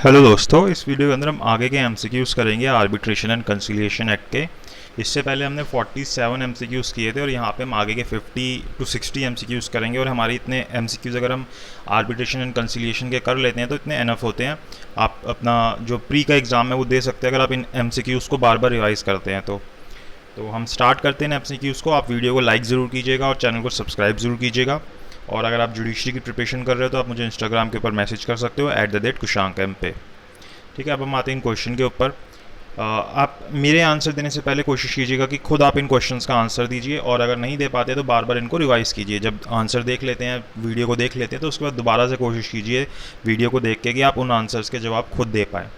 Hello दोस्तों, इस video के अंदर हम आगे के एमसीक्यूज़ करेंगे आर्बिट्रेशन एंड कंसिलिएशन एक्ट के। इससे पहले हमने 47 एमसीक्यूज़ किए थे और यहाँ पे हम आगे के 50 to 60 एमसीक्यूज़ करेंगे। और हमारी इतने एमसीक्यूज़ अगर हम आर्बिट्रेशन एंड कंसिलिएशन के कर लेते हैं तो इतने एनफ होते हैं। आप अपना जो प्री का एग्ज़ाम है वो दे सकते हैं अगर आप इन एमसीक्यूज़ को बार बार रिवाइज़ करते हैं तो हम स्टार्ट करते हैं एमसीक्यूज़ को। आप वीडियो को लाइक ज़रूर कीजिएगा और चैनल को सब्सक्राइब ज़रूर कीजिएगा। और अगर आप जुडिशरी की प्रिपरेशन कर रहे हो तो आप मुझे इंस्टाग्राम के ऊपर मैसेज कर सकते हो @kushangm पे। ठीक है, अब हम आते हैं इन क्वेश्चन के ऊपर। आप मेरे आंसर देने से पहले कोशिश कीजिएगा कि खुद आप इन क्वेश्चंस का आंसर दीजिए, और अगर नहीं दे पाते तो बार बार इनको रिवाइज कीजिए। जब आंसर देख लेते हैं, वीडियो को देख लेते हैं, तो उसके बाद दोबारा से कोशिश कीजिए वीडियो को देख के कि आप उन आंसर्स के जवाब खुद दे पाएँ।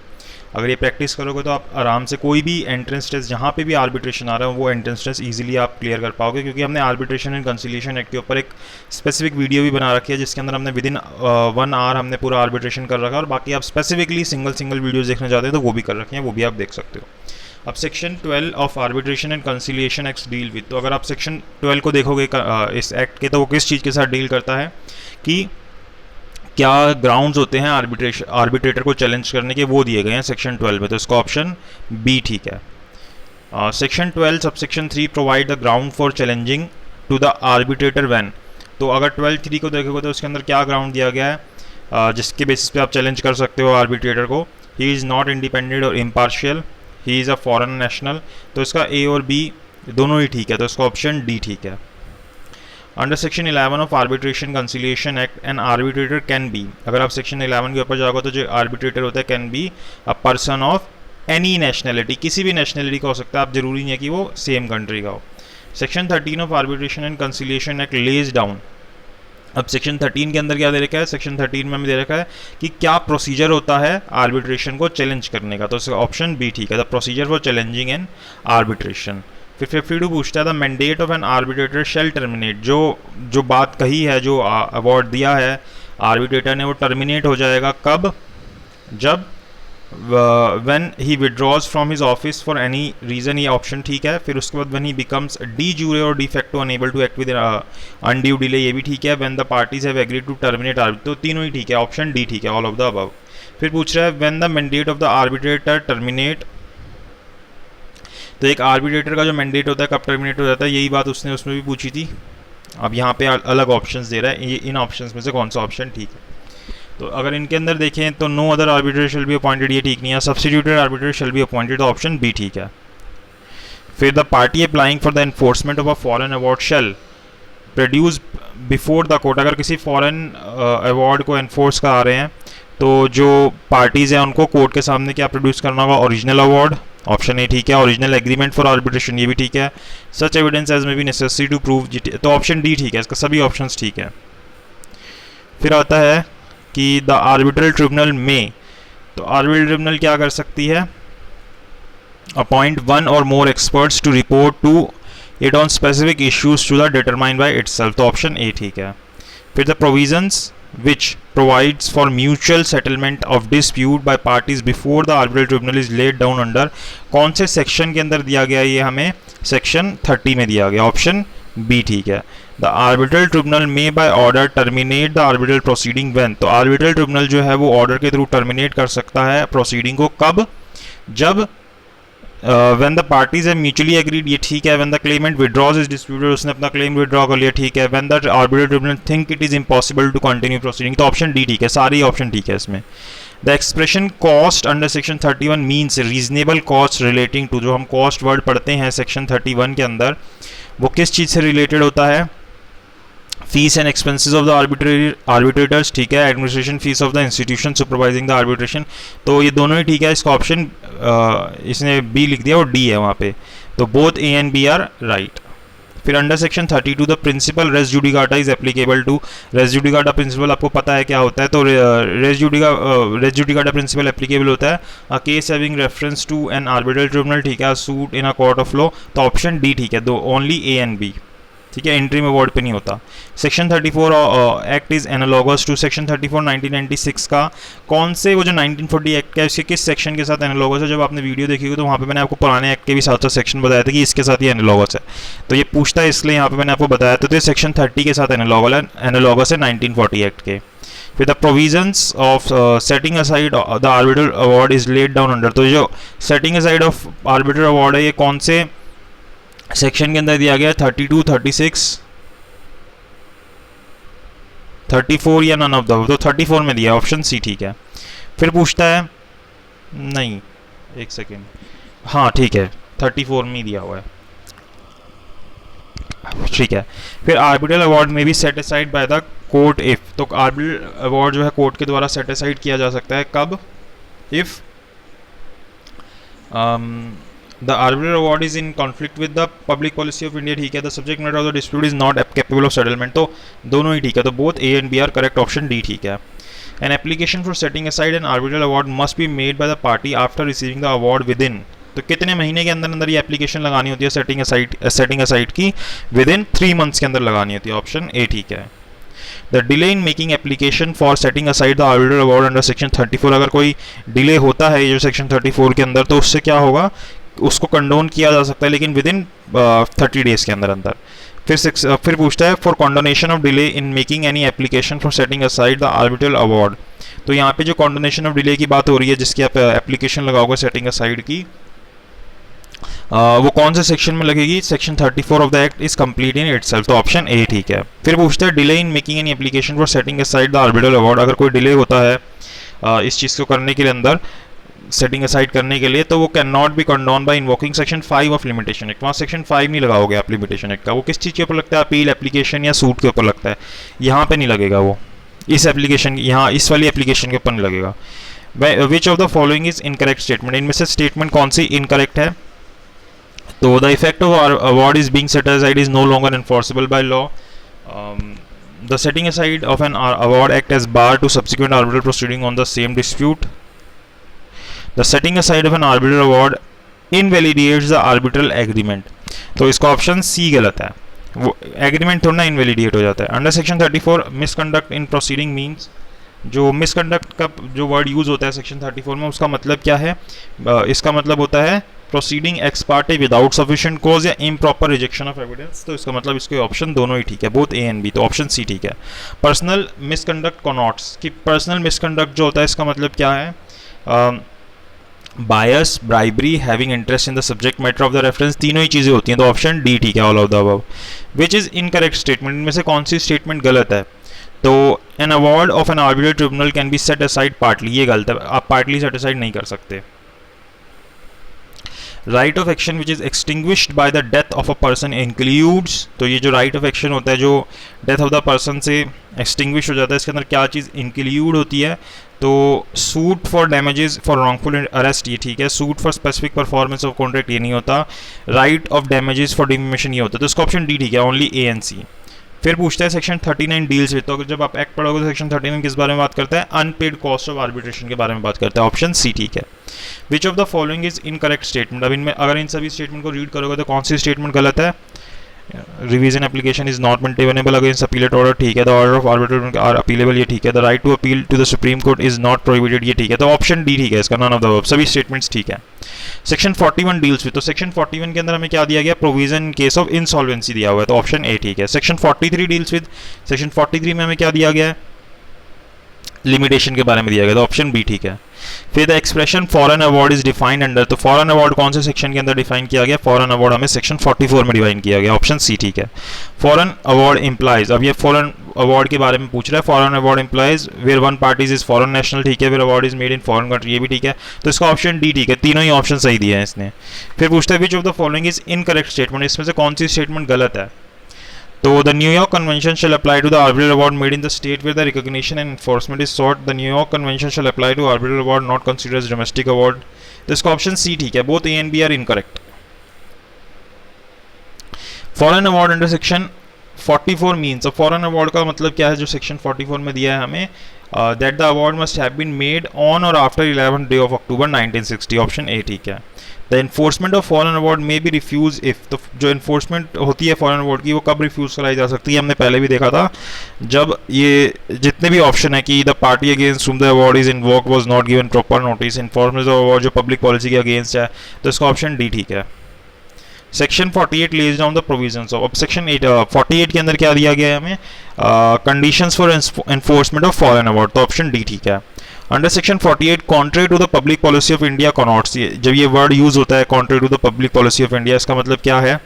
अगर ये प्रैक्टिस करोगे तो आप आराम से कोई भी एंट्रेंस टेस्ट जहाँ पे भी आर्बिट्रेशन आ रहा है वो एंट्रेंस टेस्ट इजीली आप क्लियर कर पाओगे, क्योंकि हमने आर्बिट्रेशन एंड कंसिलिएशन एक्ट के ऊपर एक स्पेसिफिक वीडियो भी बना रखी है जिसके अंदर हमने विदिन 1 आवर हमने पूरा आर्बिट्रेशन कर रखा है। और बाकी आप स्पेसिफिकली सिंगल वीडियोज़ देखना चाहते हैं तो वो भी कर रखे हैं, वो भी आप देख सकते हो। अब section 12 of arbitration and conciliation act deal with, तो अगर आप सेक्शन 12 को देखोगे इस एक्ट के, तो वो किस चीज़ के साथ डील करता है कि क्या ग्राउंड्स होते हैं आर्बिट्रेटर को चैलेंज करने के, वो दिए गए हैं सेक्शन 12 में। तो इसका ऑप्शन बी ठीक है। Section 12 subsection 3 provide the ground for challenging to the arbitrator when, तो अगर 12(3) को देखोगे तो उसके अंदर क्या ग्राउंड दिया गया है जिसके बेसिस पे आप चैलेंज कर सकते हो आर्बिट्रेटर को। ही इज़ नॉट इंडिपेंडेंट और impartial, he is a foreign national, तो इसका ए और बी दोनों ही ठीक है, तो इसका ऑप्शन डी ठीक है। Under section 11 of arbitration conciliation act N arbitrator can be, अगर आप सेक्शन 11 के ऊपर जाओगे तो जो आर्बिट्रेटर होता है can be a person of any nationality, किसी भी नेशनलिटी का हो सकता है, आप जरूरी नहीं है कि वो सेम कंट्री का हो। Section 13 of arbitration and conciliation act lays down, अब सेक्शन 13 के अंदर क्या दे रखा है, सेक्शन 13 में हमें दे रखा है कि क्या प्रोसीजर होता है आर्बिट्रेशन को चैलेंज करने का, तो इसका ऑप्शन बी ठीक है, the procedure for challenging an arbitration. फिर 52 पूछता है the mandate of an arbitrator shall terminate, जो बात कही है, जो अवार्ड दिया है आर्बिट्रेटर ने, वो टर्मिनेट हो जाएगा कब, जब when he withdraws from his office for any reason, ये ऑप्शन ठीक है। फिर उसके बाद when he becomes de jure और de facto unable to act with undue delay, ये भी ठीक है। When the parties have agreed to terminate arbitrator, तो तीनों ही ठीक है, ऑप्शन डी ठीक है, ऑल ऑफ द अबव। फिर पूछ रहा है when the mandate of the arbitrator terminate, तो एक आर्बिट्रेटर का जो मैंडेट होता है कब टर्मिनेट हो जाता है, यही बात उसने उसमें भी पूछी थी। अब यहाँ पे अलग ऑप्शंस दे रहा है, ये इन ऑप्शंस में से कौन सा ऑप्शन ठीक है। तो अगर इनके अंदर देखें तो no other arbitrator shall be appointed, ये ठीक नहीं है। Substituted arbitrator shall be appointed, तो ऑप्शन बी ठीक है। फिर the party applying for the enforcement of a foreign award shall produce before the court, अगर किसी फॉरेन अवार्ड को एनफोर्स करा रहे हैं तो जो पार्टीज़ हैं उनको कोर्ट के सामने क्या प्रोड्यूस करना होगा, ओरिजिनल अवार्ड, ऑप्शन ए ठीक है। ओरिजिनल एग्रीमेंट फॉर आर्बिट्रेशन, ये भी ठीक है। सच एविडेंस एज में बी नेसेसरी टू प्रूव, तो ऑप्शन डी ठीक है, इसका सभी ऑप्शंस ठीक है। फिर आता है कि द आर्बिट्रल ट्रिब्यूनल में, तो आर्बिट्रल ट्रिब्यूनल क्या कर सकती है, appoint 1 or more experts to report to it on specific issues to the determined by itself, तो ऑप्शन ए ठीक है। फिर the provisions which provides for mutual settlement of dispute by parties before the arbitral tribunal is laid down under, कौन से section के अंदर दिया गया, ये हमें सेक्शन 30 में दिया गया, ऑप्शन बी ठीक है। The arbitral tribunal may by order terminate the arbitral proceeding when, तो आर्बिट्रल ट्रिब्यूनल जो है वो ऑर्डर के थ्रू टर्मिनेट कर सकता है प्रोसीडिंग को कब, जब व्हेन द पार्टीज है म्यूचुअली एग्रीड, ये ठीक है। When the claimant withdraws is disputed, उसने अपना क्लेम विड्रॉ कर लिया, ठीक है। When the arbitral tribunal think it is impossible to continue proceeding, तो ऑप्शन डी ठीक है, सारी ऑप्शन ठीक है इसमें। The expression cost under section 31 means reasonable cost relating to, जो हम कॉस्ट वर्ड पढ़ते हैं सेक्शन 31 के अंदर, वो किस चीज़ से रिलेटेड होता है, fees and expenses of the arbitrators, ठीक है। Administration fees of the institution supervising the arbitration, तो ये दोनों ही ठीक है, इसका ऑप्शन इसने बी लिख दिया और डी है वहाँ पे, तो both A and B are right. फिर under section 32 the principle res judicata is applicable to, res judicata principle आपको पता है क्या होता है, तो रेस जुडिकाटा प्रिंसिपल एप्लीकेबल होता है a case having reference to an arbitral tribunal, ठीक है, suit in a court of law, तो ऑप्शन डी ठीक है, दो ओनली ए एंड बी, ठीक है, इंट्रीम अवार्ड पे नहीं होता। Section 34 act is analogous to section 34 1996 का, कौन से, वो जो 1940 एक्ट है उसके किस सेक्शन के साथ एनालॉगस है, जब आपने वीडियो देखी होगी तो वहाँ पे मैंने आपको पुराने एक्ट के भी साथ साथ सेक्शन बताया था कि इसके साथ ये एनालॉगस है, तो ये पूछता है इसलिए यहाँ पे मैंने आपको बताया था, तो ये सेक्शन 30 के साथ एनालॉगस है 1940 एक्ट के। फिर the provisions of setting aside the arbitral award is laid down under, तो जो setting aside of arbitral award है ये कौन से सेक्शन के अंदर दिया गया है? 32, 36, 34 या नन ऑफ द, तो 34 में दिया, ऑप्शन सी ठीक है। फिर पूछता है, नहीं एक सेकेंड, हाँ ठीक है 34 में ही दिया हुआ है, ठीक है। फिर आर्बिट्रल अवार्ड में भी set aside by the court if, तो आर्बिट्रल अवार्ड जो है कोर्ट के द्वारा सेट असाइड किया जा सकता है कब? If the arbitral award is in conflict with the public policy of India, ठीक है। The subject matter of the dispute is not capable of settlement, तो दोनों ही ठीक है, तो both A and B are correct, option D ठीक है। An application for setting aside an arbitral award must be made by the party after receiving the award within, तो कितने महीने के अंदर अंदर ये एप्लीकेशन लगानी होती है सेटिंग असाइड की? विद इन 3 मंथ्स के अंदर लगानी होती है, ऑप्शन ए ठीक है। The delay in making application for setting aside the arbitral award under section 34, अगर कोई डिले होता है ये जो सेक्शन 34 के अंदर, तो उससे क्या होगा? उसको कंडोन किया जा सकता है, लेकिन विद इन 30 डेज के अंदर अंदर। फिर पूछता है for condonation of delay in making any application for setting aside the arbitral award, तो यहाँ पे जो कॉन्डोनेशन ऑफ डिले की बात हो रही है जिसकी आप एप्लीकेशन लगाओगे सेटिंग असाइड की, वो कौन से सेक्शन में लगेगी? Section 34 of the act is complete in itself, तो ऑप्शन ए ठीक है। फिर पूछता है delay in making any application for setting aside the arbitral award, अगर कोई डिले होता है इस चीज़ को करने के लिए अंदर सेटिंग असाइड करने के लिए, तो वो cannot be condone by invoking section 5 of limitation act, वहाँ सेक्शन 5 नहीं लगाओगे आप लिमिटेशन एक्ट का, वो किस चीज़ के ऊपर लगता है? अपील, एप्लीकेशन या सूट के ऊपर लगता है, यहाँ पे नहीं लगेगा वो, इस एप्लीकेशन, यहाँ इस वाली एप्लीकेशन के ऊपर नहीं लगेगा। Which of the following is incorrect statement, इनमें से स्टेटमेंट कौन सी इनकरेक्ट है? तो the effect of award is being set aside is no longer enforceable by law, the setting aside of an award act as bar to subsequent arbitral proceeding on the same dispute, the setting aside of an arbitral award invalidates the arbitral agreement, तो इसका option C गलत है, वो agreement थोड़ा ना invalidate हो जाता है। अंडर सेक्शन 34 मिसकंडक्ट इन प्रोसीडिंग मीन्स, जो मिसकंडक्ट का जो वर्ड यूज होता है सेक्शन 34 में उसका मतलब क्या है? इसका मतलब होता है proceeding x Partey without sufficient cause या इम्प्रॉपर रिजेक्शन ऑफ एविडेंस, तो इसका मतलब इसके ऑप्शन दोनों ही ठीक है, बोथ ए एंड बी, तो ऑप्शन सी ठीक है। पर्सनल मिसकंडक्ट कॉनॉट्स, कि पर्सनल मिसकंडक्ट जो होता है इसका मतलब क्या है? Bias, bribery, having interest in the subject matter of the reference, तीनों ही चीज़ें होती हैं, तो ऑप्शन डी ठीक है, all of the above. Which is incorrect statement, इनमें से कौन सी स्टेटमेंट गलत है? तो an award of an arbitral tribunal can be set aside partly, ये गलत है, आप पार्टली सेट असाइड नहीं कर सकते। Right of action which is extinguished by the death of a person includes, तो ये जो राइट ऑफ एक्शन होता है जो डेथ ऑफ द पर्सन से एक्सटिंग्विश हो जाता है, इसके अंदर क्या चीज़ इंक्लूड होती है? तो suit for damages for wrongful arrest, ये ठीक है। Suit for specific performance of contract, ये नहीं होता। Right of damages for defamation, ये होता है, तो इसका ऑप्शन डी ठीक है, ओनली ए एंड सी। फिर पूछता है सेक्शन 39 डील्स विद, तो जब आप एक्ट पढ़ोगे तो सेक्शन 39 किस बारे में बात करता है? अनपेड कॉस्ट ऑफ आर्बिट्रेशन के बारे में बात करता है, ऑप्शन सी ठीक है। विच of the following is incorrect statement, अब इनमें अगर इन सभी स्टेटमेंट को रीड करोगे तो कौन सी स्टेटमेंट गलत है? Revision application is not maintainable against appellate order, ठीक है। The order of arbitration are appealable, ये ठीक है। The right to appeal to the supreme court is not prohibited, ये ठीक है, तो ऑप्शन डी ठीक है इसका, नन ऑफ द अबव, सभी स्टेटमेंट्स ठीक है। सेक्शन 41 डील्स विद, तो सेक्शन 41 के अंदर हमें क्या दिया गया? Provision in case of insolvency दिया हुआ है, तो ऑप्शन ए ठीक है। सेक्शन 43 डील्स विद, सेक्शन 43 में हमें क्या दिया गया है? लिमिटेशन के बारे में दिया गया, तो ऑप्शन बी ठीक है। फिर the expression foreign award is defined under, तो फॉरेन अवार्ड कौन से सेक्शन के अंदर डिफाइन किया गया? फॉरेन अवार्ड हमें सेक्शन 44 में डिफाइन किया गया, ऑप्शन सी ठीक है। फॉरेन अवार्ड इम्प्लाइज, अब ये फॉरेन अवार्ड के बारे में पूछ रहा है। Foreign award implies where one parties is foreign national, ठीक है। Where award is made in foreign country, ये भी ठीक है, तो इसका ऑप्शन डी ठीक है, तीनों ही ऑप्शन सही दिए हैं इसने। फिर पूछता है विच of the following is incorrect statement, इसमें से कौन सी स्टेटमेंट गलत है? तो the New York convention shall apply to the arbitral award made in the state where the recognition and enforcement is sought. The New York convention shall apply to arbitral award not considered as domestic award, तो इसका option C ठीक है, both A and B are incorrect. Foreign award under section 44 means, foreign award का मतलब क्या है जो section 44 में दिया है हमें? That the award must have been made on or after 11 day of October 1960, option A ठीक है। The enforcement of foreign award may be refuse if, तो जो इन्फोर्समेंट होती है फॉरेन अवार्ड की वो कब रिफ्यूज कराई जा सकती है? हमने पहले भी देखा था, जब ये जितने भी ऑप्शन है कि the party against whom the award is invoked was not given proper notice, enforcement of award जो पब्लिक पॉलिसी के अगेंस्ट है, तो इसका ऑप्शन डी ठीक है। Section 48 lays down the provisions of, अब सेक्शन 48 के अंदर क्या दिया गया है हमें, conditions for enforcement of foreign award, तो ऑप्शन डी ठीक है। Under section 48 contrary to the public policy of India कॉनॉट्स, जब ये वर्ड यूज होता है contrary to the public policy of India, इसका मतलब क्या है,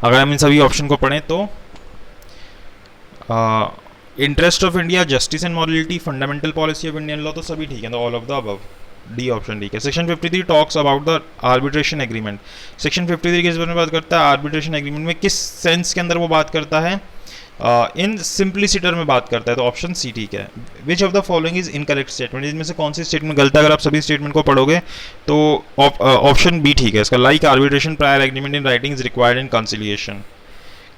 अगर हम इन सभी ऑप्शन को पढ़ें तो interest of India, justice and morality, fundamental policy of Indian law, तो सभी ठीक है, तो all of the above, D option ठीक है। Section 53 talks about the arbitration agreement, section 53 किस बारे में बात करता है, आर्बिट्रेशन एग्रीमेंट में किस सेंस के अंदर वो बात करता है, इन सिंप्लिसिटर में बात करता है, तो ऑप्शन सी ठीक है। विच of the following is incorrect statement, इसमें से कौन सी स्टेटमेंट गलत है, अगर आप सभी स्टेटमेंट को पढ़ोगे तो ऑप्शन बी ठीक है इसका। Like arbitration prior agreement in writing is required in conciliation,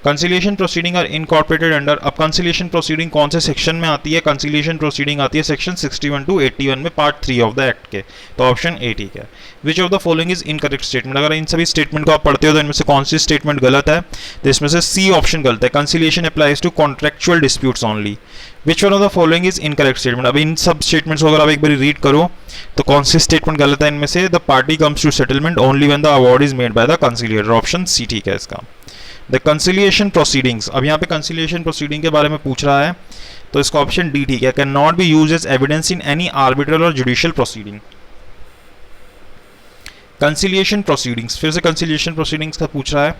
conciliation proceeding are incorporated under, अब कंसिलिएशन प्रोसीडिंग कौन से सेक्शन में आती है, कंसिलिएशन प्रोसीडिंग आती है सेक्शन 61 टू 81 में पार्ट 3 ऑफ द एक्ट के, तो ऑप्शन ए ठीक है। विच of the following is incorrect statement, अगर इन सभी स्टेटमेंट को आप पढ़ते हो तो इनमें से कौन सी स्टेटमेंट गलत है, तो इसमें से सी ऑप्शन गलत है, conciliation applies to contractual disputes only. Which one of the following is incorrect statement, अब इन सब स्टेटमेंट्स को अगर आप एक बार रीड करो तो कौन सी स्टेटमेंट गलत है इनमें से, the party comes to settlement only when the award is made by the conciliator, option C ठीक है इसका। द कंसिलिएशन प्रोसीडिंग्स, अब यहाँ पे कंसिलिएशन प्रोसीडिंग के बारे में पूछ रहा है, तो इसका ऑप्शन डी ठीक है, cannot be used as evidence in any arbitral और जुडिशियल प्रोसीडिंग। कंसिलिएशन प्रोसीडिंग्स, फिर से कंसिलिएशन प्रोसीडिंग्स का पूछ रहा है,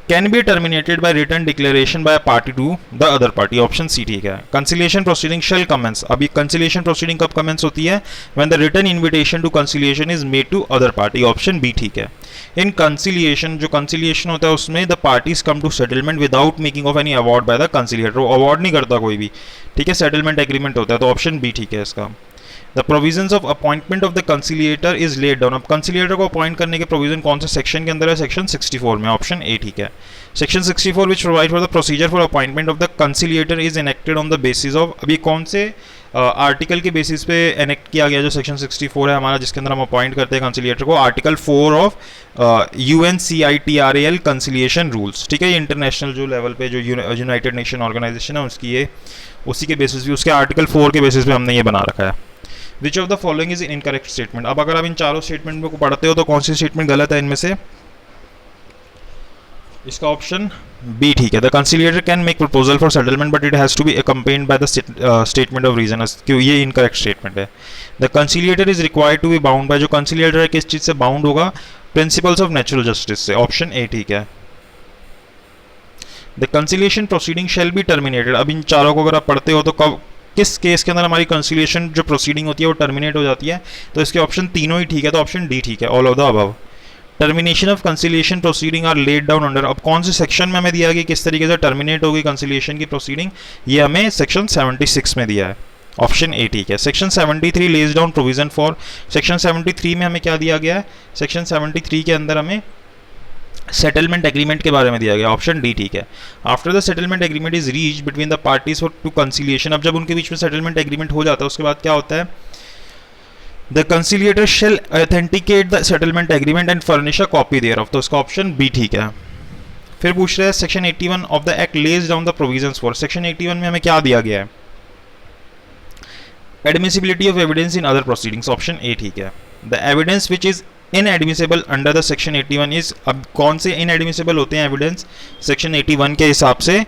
can be terminated by written declaration by party to the other party, option C ठीक है। कंसिलिएशन प्रोसीडिंग शेल कमेंस, अभी कंसिलिएशन प्रोसीडिंग कब कमेंस होती है, when the written invitation to conciliation is made to other party, option B ठीक है। In conciliation, जो conciliation होता है उसमें the parties come to settlement without making of any award by the conciliator, वो अवार्ड नहीं करता कोई भी, ठीक है, सेटलमेंट एग्रीमेंट होता है, तो ऑप्शन बी ठीक है इसका। The provisions of appointment of the conciliator is laid down, अब कंसिलिएटर को अपॉइंट करने के प्रोविजन कौन से सेक्शन के अंदर है, सेक्शन 64 में, ऑप्शन ए ठीक है। Section 64 which provide for the procedure for appointment of the conciliator is enacted on the basis of, अभी कौन से आर्टिकल के बेसिस पे एनेक्ट किया गया जो सेक्शन 64 है हमारा, जिसके अंदर हम अपॉइंट करते हैं कंसिलिएटर को, article 4 of UNCITRAL conciliation rules, ठीक है, ये इंटरनेशनल जो लेवल पे जो यूनाइटेड नेशन ऑर्गेनाइजेशन है उसकी ये, उसी के बेसिस पे, उसके आर्टिकल 4 के बेसिस पे हमने ये बना रखा है। विच of the following is incorrect statement, अब अगर आप इन चारों स्टेटमेंट को पढ़ते हो तो कौन सी स्टेटमेंट गलत है इनमें से, इसका ऑप्शन बी ठीक है। The conciliator can make proposal for settlement but it has to be accompanied by the statement of reason, क्यों ये इनकरेक्ट स्टेटमेंट है। The conciliator is required to be bound by, जो कंसिलिएटर है किस चीज से बाउंड होगा, प्रिंसिपल्स ऑफ नेचुरल जस्टिस से, ऑप्शन ए ठीक है। The conciliation proceeding shall be terminated, अब इन चारों को अगर आप पढ़ते हो तो कब, किस केस के अंदर हमारी कंसिलिएशन जो प्रोसीडिंग होती है वो टर्मिनेट हो जाती है, तो इसके ऑप्शन तीनों ही ठीक है, तो ऑप्शन डी ठीक है, all of the above. Termination of conciliation proceeding are laid down under, अब कौन से सेक्शन में हमें दिया गया किस तरीके से टर्मिनेट होगी कंसिलिएशन की प्रोसीडिंग, ये हमें सेक्शन 76 में दिया है, ऑप्शन ए ठीक है। Section 73 lays down provision for, section 73 में हमें क्या दिया गया है, सेक्शन 73 के अंदर हमें सेटलमेंट एग्रीमेंट के बारे में दिया गया, ऑप्शन डी ठीक है। After the settlement agreement is reach between the parties for to conciliation, अब जब उनके बीच में सेटलमेंट एग्रीमेंट हो जाता है उसके बाद क्या होता है, the conciliator shall authenticate the settlement agreement and furnish a copy thereof, तो इसका ऑप्शन बी ठीक है। फिर पूछ रहे हैं section 81 of the act Lay's down the provisions for, section 81 में हमें क्या दिया गया है, admissibility of evidence in other proceedings, option A ठीक है। The evidence which is inadmissible under the section 81 is, अब कौन से इनएडमिसिबल होते हैं एविडेंस सेक्शन 81 के हिसाब से,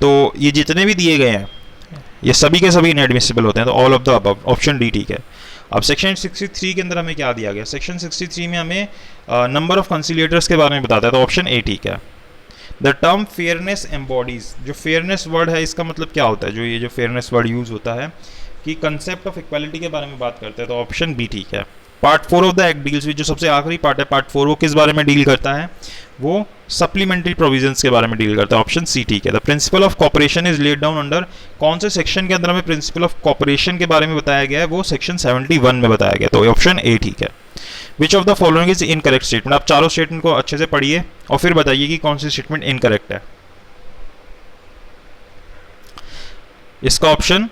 तो ये जितने भी दिए गए हैं ये सभी के सभी इनएडमिसिबल होते हैं, तो all of the above, option D ठीक है। अब सेक्शन 63 के अंदर हमें क्या दिया गया, सेक्शन 63 में हमें नंबर ऑफ कंसिलिएटर्स के बारे में बताता है, तो ऑप्शन ए ठीक है। द टर्म फेयरनेस एम्बॉडीज, जो फेयरनेस वर्ड है इसका मतलब क्या होता है, जो ये जो फेयरनेस वर्ड यूज होता है कि कंसेप्ट ऑफ इक्वालिटी के बारे में बात करते हैं, तो ऑप्शन बी ठीक है। Part 4 of the act deals with, जो सबसे आखिरी पार्ट है पार्ट 4, वो किस बारे में डील करता है, वो सप्लीमेंट्री प्रोविजंस के बारे में डील करता है, ऑप्शन सी ठीक है। The principle of corporation is laid down under, कौन से सेक्शन के अंदर हमें प्रिंसिपल ऑफ कॉपरेशन के बारे में बताया गया है, वो सेक्शन 71 में बताया गया, तो ऑप्शन ए ठीक है। विच of the following is incorrect statement, आप चारों स्टेटमेंट को अच्छे से पढ़िए और फिर बताइए कि कौन सी स्टेटमेंट इनकरेक्ट है। इसका ऑप्शन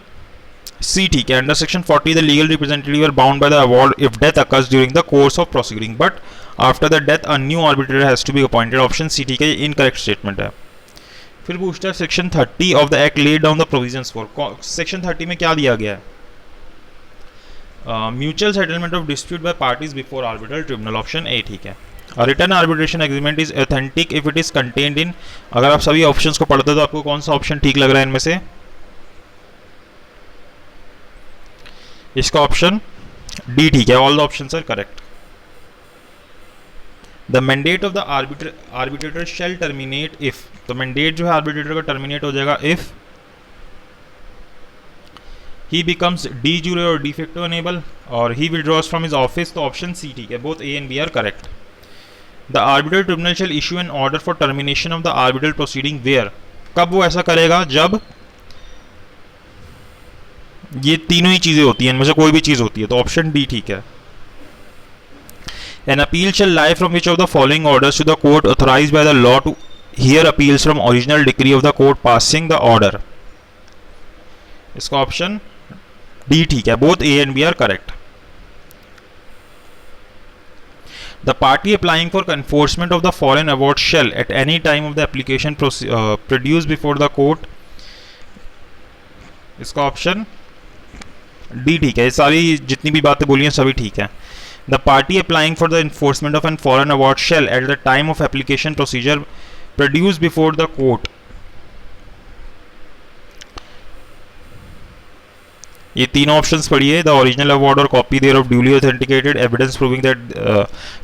सी ठीक है। Under section 40 the legal representative are bound by the award if death occurs during the course of proceeding but after the death a new arbitrator has to be appointed, option C ठीक है, ये incorrect statement है। फिर पूछता है section 30 of the act laid down the provisions for, section 30 में क्या दिया गया है, mutual settlement of dispute by parties before arbitral tribunal, option A ठीक है। Return arbitration agreement is authentic if it is contained in, अगर आप सभी ऑप्शंस को पढ़ते हो तो आपको कौन सा ऑप्शन ठीक लग रहा है इनमें से? इसका ऑप्शन डी ठीक है, all the options are correct. The mandate of the arbitrator shall terminate if, तो मैंडेट जो है आर्बिट्रेटर का टर्मिनेट हो जाएगा if he becomes de jure और डी फैक्टो अनेबल, और he withdraws from his office, तो ऑप्शन सी ठीक है, both A and B are correct. The arbitral tribunal shall issue an order for termination of the arbitral proceeding where, कब वो ऐसा करेगा? जब ये तीनों ही चीजें होती हैं, इनमें से कोई भी चीज होती है, तो ऑप्शन डी ठीक है। An appeal shall lie from which of the following orders to the court authorized by the law to hear appeals from original decree of the court passing the order, इसका option D ठीक है, both A and B are correct. The party applying for enforcement of the foreign award shall at any time of the application produce before the court, इसका option D ठीक है। ये सारी जितनी भी बातें बोली हैं सभी ठीक है। The party applying for the enforcement of a foreign award shall at the time of application procedure produce before the court, ये तीनों ऑप्शंस पढ़िए। द ओरिजिनल अवार्ड और copy thereof duly authenticated evidence proving that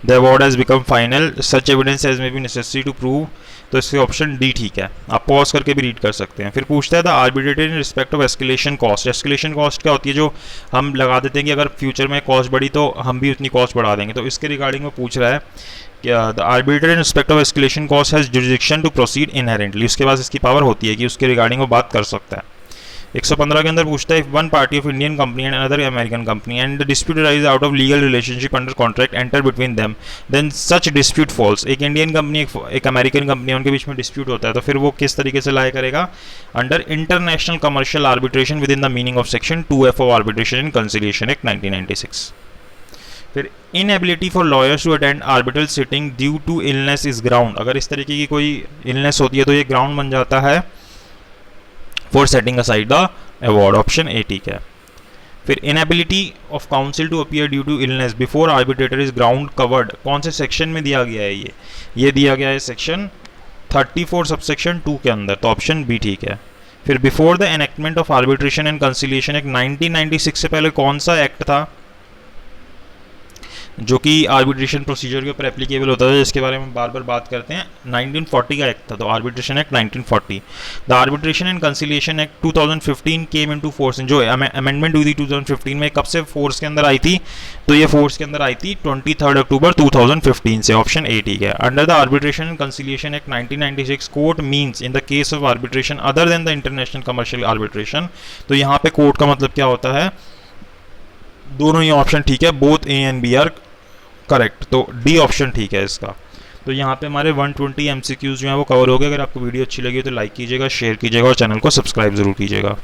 the award has become final, such evidence as may be necessary to prove, तो इसके option D ठीक है। आप pause करके भी रीड कर सकते हैं। फिर पूछता है the arbitrator in respect of escalation cost, escalation cost क्या होती है? जो हम लगा देते हैं कि अगर फ्यूचर में कॉस्ट बढ़ी तो हम भी उतनी कॉस्ट बढ़ा देंगे, तो इसके रिगार्डिंग में पूछ रहा है कि the arbitrator in respect of escalation cost has jurisdiction to proceed inherently, उसके पास इसकी पावर होती है कि उसके रिगार्डिंग वो बात कर सकता है। 115 के अंदर पूछता है if one party of Indian company and another American company and the dispute arise out of legal relationship under contract enter between them then such dispute falls, एक इंडियन कंपनी एक अमेरिकन कंपनी उनके बीच में dispute होता है, तो फिर वो किस तरीके से लाया करेगा? Under international commercial arbitration within the meaning of section 2F of arbitration and conciliation act 1996। फिर inability for lawyers to attend arbitral sitting due to illness is ground, अगर इस तरीके की कोई इलनेस होती है तो ये ग्राउंड बन जाता है for setting aside the award, option A ठीक है। फिर inability of counsel to appear due to illness before arbitrator is ground covered, कौन से सेक्शन में दिया गया है? ये दिया गया है सेक्शन 34 सबसेक्शन 2 के अंदर, तो ऑप्शन बी ठीक है। फिर before the enactment of arbitration and conciliation act 1996 से पहले कौन सा एक्ट था जो कि आर्बिट्रेशन प्रोसीजर के ऊपर एप्लीकेबल होता है, जिसके बारे में बार बार बात करते हैं? 1940 का एक्ट था, तो arbitration act 1940। The arbitration and conciliation act 2015 came into force, जो अमेंडमेंट हुई थी 2015 में, कब से फोर्स के अंदर आई थी? तो ये फोर्स के अंदर आई थी 23 अक्टूबर 2015 से, ऑप्शन ए ठीक है। Under the arbitration and conciliation act 1996 court means in the case of arbitration other than the international commercial arbitration, तो यहाँ पे कोर्ट का मतलब क्या होता है? दोनों ही ऑप्शन ठीक है, both A and B are correct, तो डी ऑप्शन ठीक है इसका। तो यहाँ पे हमारे 120 MCQs जो हैं वो कवर हो गए। अगर आपको वीडियो अच्छी लगी तो लाइक कीजिएगा, शेयर कीजिएगा और चैनल को सब्सक्राइब जरूर कीजिएगा।